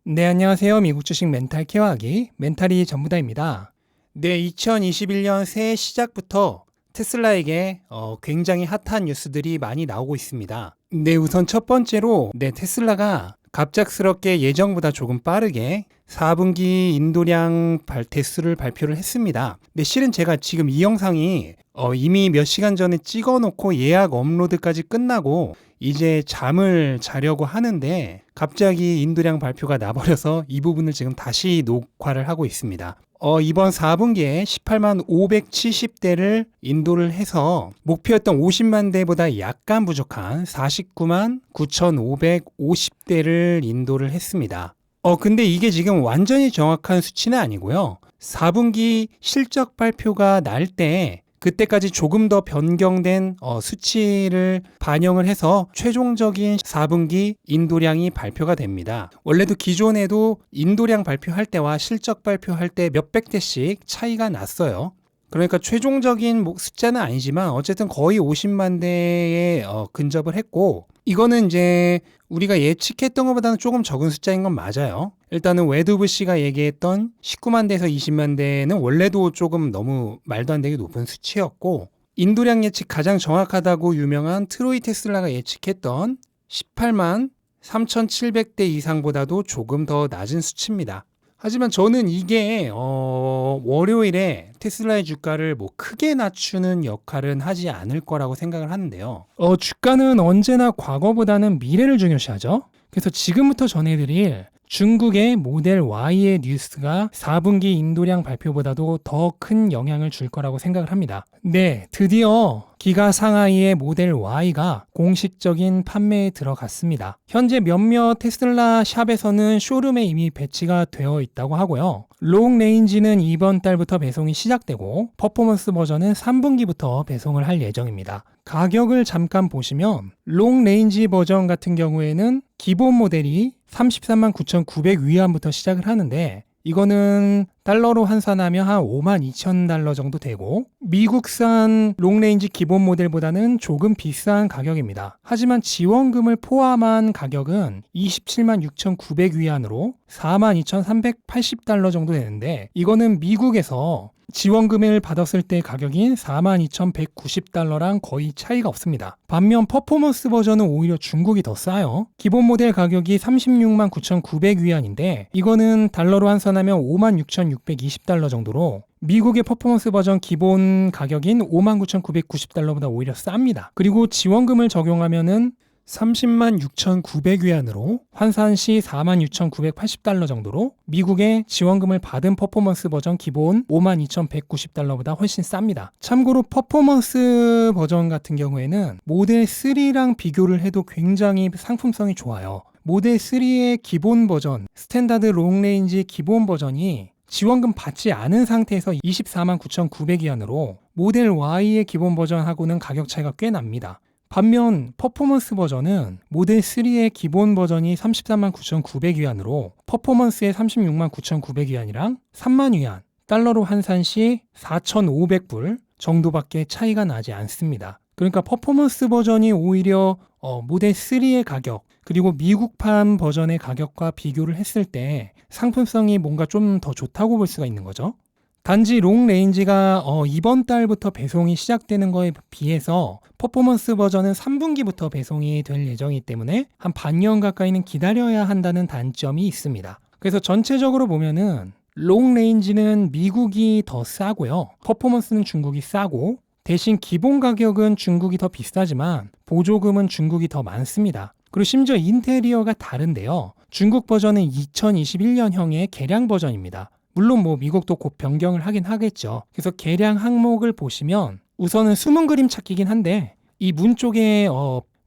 네, 안녕하세요. 미국 주식 멘탈 케어하기 멘탈이 전부다입니다. 네, 2021년 새해 시작부터 테슬라에게 굉장히 핫한 뉴스들이 많이 나오고 있습니다. 네, 우선 첫 번째로 테슬라가 갑작스럽게 예정보다 조금 빠르게 4분기 인도량 대수를 발표를 했습니다. 네, 실은 제가 지금 이 영상이 이미 몇 시간 전에 찍어놓고 예약 업로드까지 끝나고 이제 잠을 자려고 하는데 갑자기 인도량 발표가 나버려서 이 부분을 지금 다시 녹화를 하고 있습니다. 이번 4분기에 18만 570대를 인도를 해서 목표였던 50만 대보다 약간 부족한 49만 9,550대를 인도를 했습니다. 근데 이게 지금 완전히 정확한 수치는 아니고요. 4분기 실적 발표가 날 때 그때까지 조금 더 변경된 수치를 반영을 해서 최종적인 4분기 인도량이 발표가 됩니다. 원래도 기존에도 인도량 발표할 때와 실적 발표할 때 몇백 대씩 차이가 났어요. 그러니까 최종적인 숫자는 아니지만 어쨌든 거의 50만 대에 근접을 했고, 이거는 이제 우리가 예측했던 것보다는 조금 적은 숫자인 건 맞아요. 일단은 웨드브 씨가 얘기했던 19만 대에서 20만 대는 원래도 조금 너무 말도 안 되게 높은 수치였고, 인도량 예측 가장 정확하다고 유명한 트로이 테슬라가 예측했던 18만 3,700대 이상보다도 조금 더 낮은 수치입니다. 하지만 저는 이게 월요일에 테슬라의 주가를 크게 낮추는 역할은 하지 않을 거라고 생각을 하는데요. 주가는 언제나 과거보다는 미래를 중요시하죠. 그래서 지금부터 전해드릴 중국의 모델 Y의 뉴스가 4분기 인도량 발표보다도 더 큰 영향을 줄 거라고 생각을 합니다. 네, 드디어 기가 상하이의 모델 Y가 공식적인 판매에 들어갔습니다. 현재 몇몇 테슬라 샵에서는 쇼룸에 이미 배치가 되어 있다고 하고요. 롱 레인지는 이번 달부터 배송이 시작되고 퍼포먼스 버전은 3분기부터 배송을 할 예정입니다. 가격을 잠깐 보시면 롱 레인지 버전 같은 경우에는 기본 모델이 33만 9,900 위안부터 시작을 하는데, 이거는 달러로 환산하면 한 5만 2천 달러 정도 되고, 미국산 롱레인지 기본 모델보다는 조금 비싼 가격입니다. 하지만 지원금을 포함한 가격은 27만 6,900 위안으로 4만 2,380 달러 정도 되는데, 이거는 미국에서 지원금을 받았을 때 가격인 42,190달러랑 거의 차이가 없습니다. 반면 퍼포먼스 버전은 오히려 중국이 더 싸요. 기본 모델 가격이 36만 9,900 위안인데 이거는 달러로 환산하면 56,620달러 정도로 미국의 퍼포먼스 버전 기본 가격인 59,990달러보다 오히려 쌉니다. 그리고 지원금을 적용하면은 30만 6,900 위안으로 환산 시 4만 6,980달러 정도로 미국의 지원금을 받은 퍼포먼스 버전 기본 52,190달러보다 훨씬 쌉니다. 참고로 퍼포먼스 버전 같은 경우에는 모델 3랑 비교를 해도 굉장히 상품성이 좋아요. 모델 3의 기본 버전, 스탠다드 롱레인지 기본 버전이 지원금 받지 않은 상태에서 24만 9,900 위안으로 모델 Y의 기본 버전하고는 가격 차이가 꽤 납니다. 반면 퍼포먼스 버전은 모델 3의 기본 버전이 33만 9,900 위안으로 퍼포먼스의 36만 9,900 위안이랑 3만 위안, 달러로 환산 시 4,500불 정도밖에 차이가 나지 않습니다. 그러니까 퍼포먼스 버전이 오히려 모델 3의 가격, 그리고 미국판 버전의 가격과 비교를 했을 때 상품성이 뭔가 좀 더 좋다고 볼 수가 있는 거죠. 단지 롱 레인지가 이번 달부터 배송이 시작되는 거에 비해서 퍼포먼스 버전은 3분기부터 배송이 될 예정이기 때문에 한 반년 가까이는 기다려야 한다는 단점이 있습니다. 그래서 전체적으로 보면은 롱 레인지는 미국이 더 싸고요. 퍼포먼스는 중국이 싸고, 대신 기본 가격은 중국이 더 비싸지만 보조금은 중국이 더 많습니다. 그리고 심지어 인테리어가 다른데요. 중국 버전은 2021년형의 개량 버전입니다. 물론 미국도 곧 변경을 하긴 하겠죠. 그래서 개량 항목을 보시면 우선은 숨은 그림 찾기긴 한데, 이 문 쪽에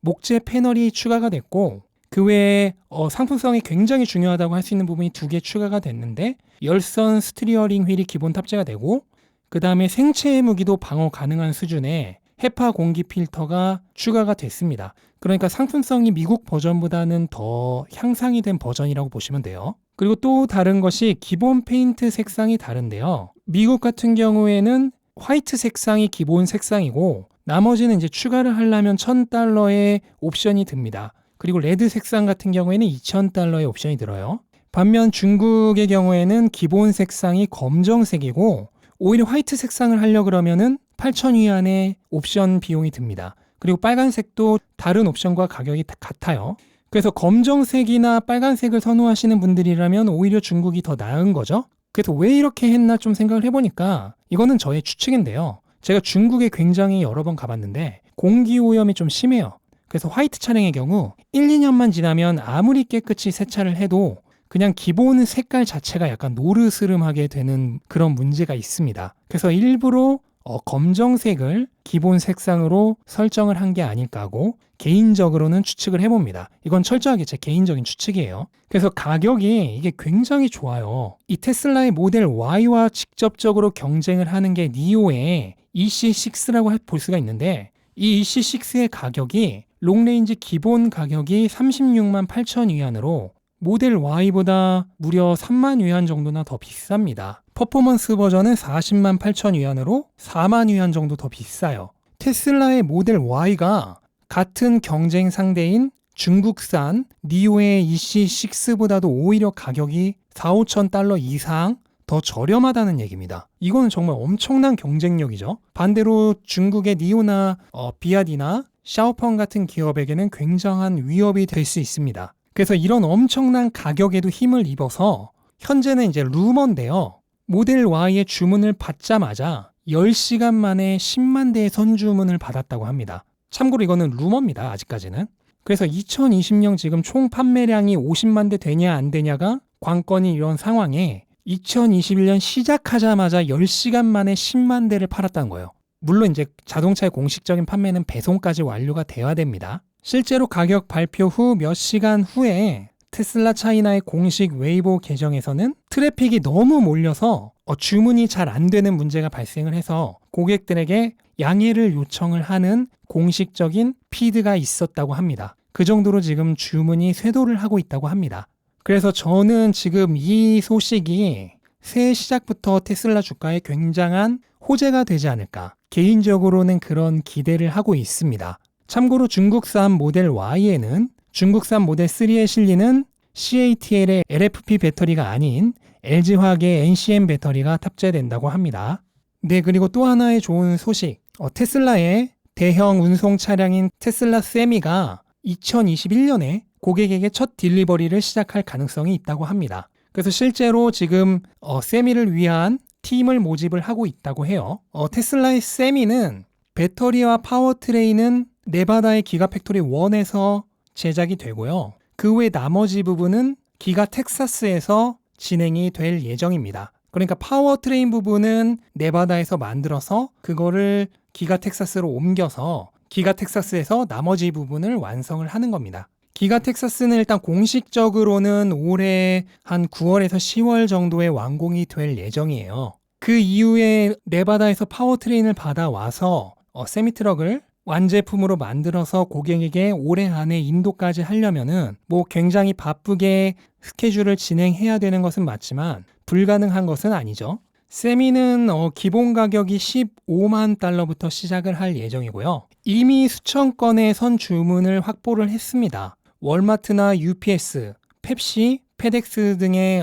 목재 패널이 추가가 됐고, 그 외에 상품성이 굉장히 중요하다고 할 수 있는 부분이 2개 추가가 됐는데, 열선 스티어링 휠이 기본 탑재가 되고, 그 다음에 생체 무기도 방어 가능한 수준의 헤파 공기 필터가 추가가 됐습니다. 그러니까 상품성이 미국 버전보다는 더 향상이 된 버전이라고 보시면 돼요. 그리고 또 다른 것이 기본 페인트 색상이 다른데요. 미국 같은 경우에는 화이트 색상이 기본 색상이고, 나머지는 이제 추가를 하려면 $1,000의 옵션이 듭니다. 그리고 레드 색상 같은 경우에는 $2,000의 옵션이 들어요. 반면 중국의 경우에는 기본 색상이 검정색이고 오히려 화이트 색상을 하려 그러면은 8,000위안의 옵션 비용이 듭니다. 그리고 빨간색도 다른 옵션과 가격이 같아요. 그래서 검정색이나 빨간색을 선호하시는 분들이라면 오히려 중국이 더 나은 거죠. 그래서 왜 이렇게 했나 좀 생각을 해보니까 이거는 저의 추측인데요. 제가 중국에 굉장히 여러 번 가봤는데 공기 오염이 좀 심해요. 그래서 화이트 차량의 경우 1, 2년만 지나면 아무리 깨끗이 세차를 해도 그냥 기본 색깔 자체가 약간 노르스름하게 되는 그런 문제가 있습니다. 그래서 일부러 검정색을 기본 색상으로 설정을 한 게 아닐까 하고 개인적으로는 추측을 해봅니다. 이건 철저하게 제 개인적인 추측이에요. 그래서 가격이 이게 굉장히 좋아요. 이 테슬라의 모델 Y와 직접적으로 경쟁을 하는 게 니오의 EC6라고 볼 수가 있는데 이 EC6의 가격이 롱레인지 기본 가격이 36만 8천 위안으로 모델 Y보다 무려 3만 위안 정도나 더 비쌉니다. 퍼포먼스 버전은 40만 8천 위안으로 4만 위안 정도 더 비싸요. 테슬라의 모델 Y가 같은 경쟁 상대인 중국산 니오의 EC6보다도 오히려 가격이 4, 5천 달러 이상 더 저렴하다는 얘기입니다. 이거는 정말 엄청난 경쟁력이죠. 반대로 중국의 니오나 비아디나 샤오펑 같은 기업에게는 굉장한 위협이 될 수 있습니다. 그래서 이런 엄청난 가격에도 힘을 입어서 현재는 이제 루머인데요. 모델 Y의 주문을 받자마자 10시간 만에 10만 대의 선주문을 받았다고 합니다. 참고로 이거는 루머입니다. 아직까지는. 그래서 2020년 지금 총 판매량이 50만 대 되냐 안 되냐가 관건이 이런 상황에 2021년 시작하자마자 10시간 만에 10만 대를 팔았다는 거예요. 물론 이제 자동차의 공식적인 판매는 배송까지 완료가 돼야 됩니다. 실제로 가격 발표 후 몇 시간 후에 테슬라 차이나의 공식 웨이보 계정에서는 트래픽이 너무 몰려서 주문이 잘 안 되는 문제가 발생을 해서 고객들에게 양해를 요청을 하는 공식적인 피드가 있었다고 합니다. 그 정도로 지금 주문이 쇄도를 하고 있다고 합니다. 그래서 저는 지금 이 소식이 새해 시작부터 테슬라 주가에 굉장한 호재가 되지 않을까. 개인적으로는 그런 기대를 하고 있습니다. 참고로 중국산 모델 Y에는 중국산 모델 3에 실리는 CATL의 LFP 배터리가 아닌 LG화학의 NCM 배터리가 탑재된다고 합니다. 네, 그리고 또 하나의 좋은 소식. 테슬라의 대형 운송 차량인 테슬라 세미가 2021년에 고객에게 첫 딜리버리를 시작할 가능성이 있다고 합니다. 그래서 실제로 지금 세미를 위한 팀을 모집을 하고 있다고 해요. 테슬라의 세미는 배터리와 파워트레인은 네바다의 기가팩토리 1에서 제작이 되고요. 그 외 나머지 부분은 기가 텍사스에서 진행이 될 예정입니다. 그러니까 파워트레인 부분은 네바다에서 만들어서 그거를 기가 텍사스로 옮겨서 기가 텍사스에서 나머지 부분을 완성을 하는 겁니다. 기가 텍사스는 일단 공식적으로는 올해 한 9월에서 10월 정도에 완공이 될 예정이에요. 그 이후에 네바다에서 파워트레인을 받아와서 세미트럭을 완제품으로 만들어서 고객에게 올해 안에 인도까지 하려면은 굉장히 바쁘게 스케줄을 진행해야 되는 것은 맞지만 불가능한 것은 아니죠. 세미는 기본 가격이 15만 달러부터 시작을 할 예정이고요. 이미 수천 건의 선 주문을 확보를 했습니다. 월마트나 UPS, 펩시, 페덱스 등의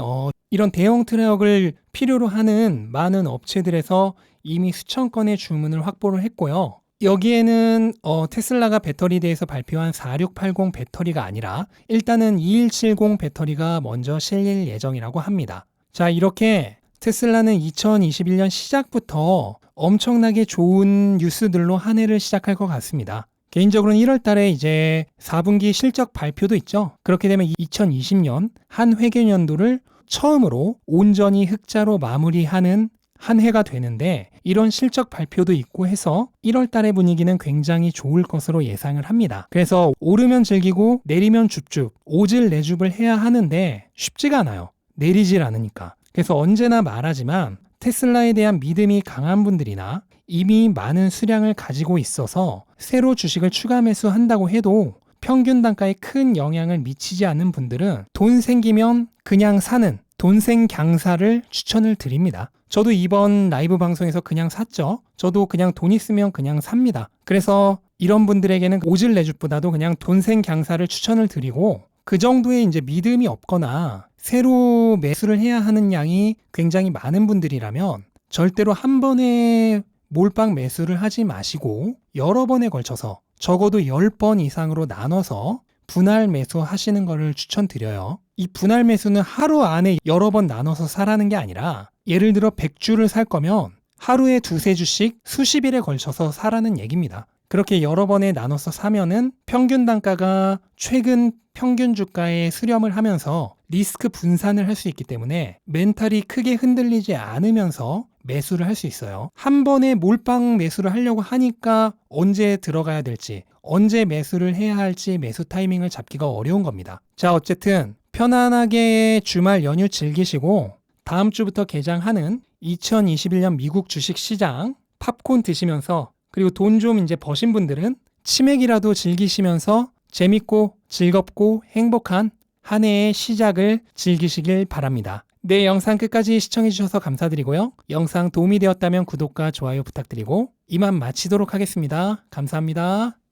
이런 대형 트럭을 필요로 하는 많은 업체들에서 이미 수천 건의 주문을 확보를 했고요. 여기에는 테슬라가 배터리대에서 발표한 4680 배터리가 아니라 일단은 2170 배터리가 먼저 실릴 예정이라고 합니다. 자, 이렇게 테슬라는 2021년 시작부터 엄청나게 좋은 뉴스들로 한 해를 시작할 것 같습니다. 개인적으로는 1월 달에 이제 4분기 실적 발표도 있죠. 그렇게 되면 2020년 한 회계연도를 처음으로 온전히 흑자로 마무리하는 한 해가 되는데 이런 실적 발표도 있고 해서 1월 달의 분위기는 굉장히 좋을 것으로 예상을 합니다. 그래서 오르면 즐기고 내리면 줍줍, 오질 내줍을 해야 하는데 쉽지가 않아요. 내리질 않으니까. 그래서 언제나 말하지만 테슬라에 대한 믿음이 강한 분들이나 이미 많은 수량을 가지고 있어서 새로 주식을 추가 매수한다고 해도 평균 단가에 큰 영향을 미치지 않는 분들은 돈 생기면 그냥 사는 돈생강사를 추천을 드립니다. 저도 이번 라이브 방송에서 그냥 샀죠. 저도 그냥 돈 있으면 그냥 삽니다. 그래서 이런 분들에게는 오질 내줍보다도 그냥 돈생강사를 추천을 드리고 그 정도의 이제 믿음이 없거나 새로 매수를 해야 하는 양이 굉장히 많은 분들이라면 절대로 한 번에 몰빵 매수를 하지 마시고 여러 번에 걸쳐서 적어도 10번 이상으로 나눠서 분할 매수 하시는 것을 추천드려요. 이 분할 매수는 하루 안에 여러 번 나눠서 사라는 게 아니라 예를 들어 100주를 살 거면 하루에 두세 주씩 수십 일에 걸쳐서 사라는 얘기입니다. 그렇게 여러 번에 나눠서 사면은 평균 단가가 최근 평균 주가에 수렴을 하면서 리스크 분산을 할 수 있기 때문에 멘탈이 크게 흔들리지 않으면서 매수를 할 수 있어요. 한 번에 몰빵 매수를 하려고 하니까 언제 들어가야 될지, 언제 매수를 해야 할지 매수 타이밍을 잡기가 어려운 겁니다. 자, 어쨌든 편안하게 주말 연휴 즐기시고 다음 주부터 개장하는 2021년 미국 주식 시장 팝콘 드시면서 그리고 돈 좀 이제 버신 분들은 치맥이라도 즐기시면서 재밌고 즐겁고 행복한 한 해의 시작을 즐기시길 바랍니다. 네, 영상 끝까지 시청해주셔서 감사드리고요. 영상 도움이 되었다면 구독과 좋아요 부탁드리고 이만 마치도록 하겠습니다. 감사합니다.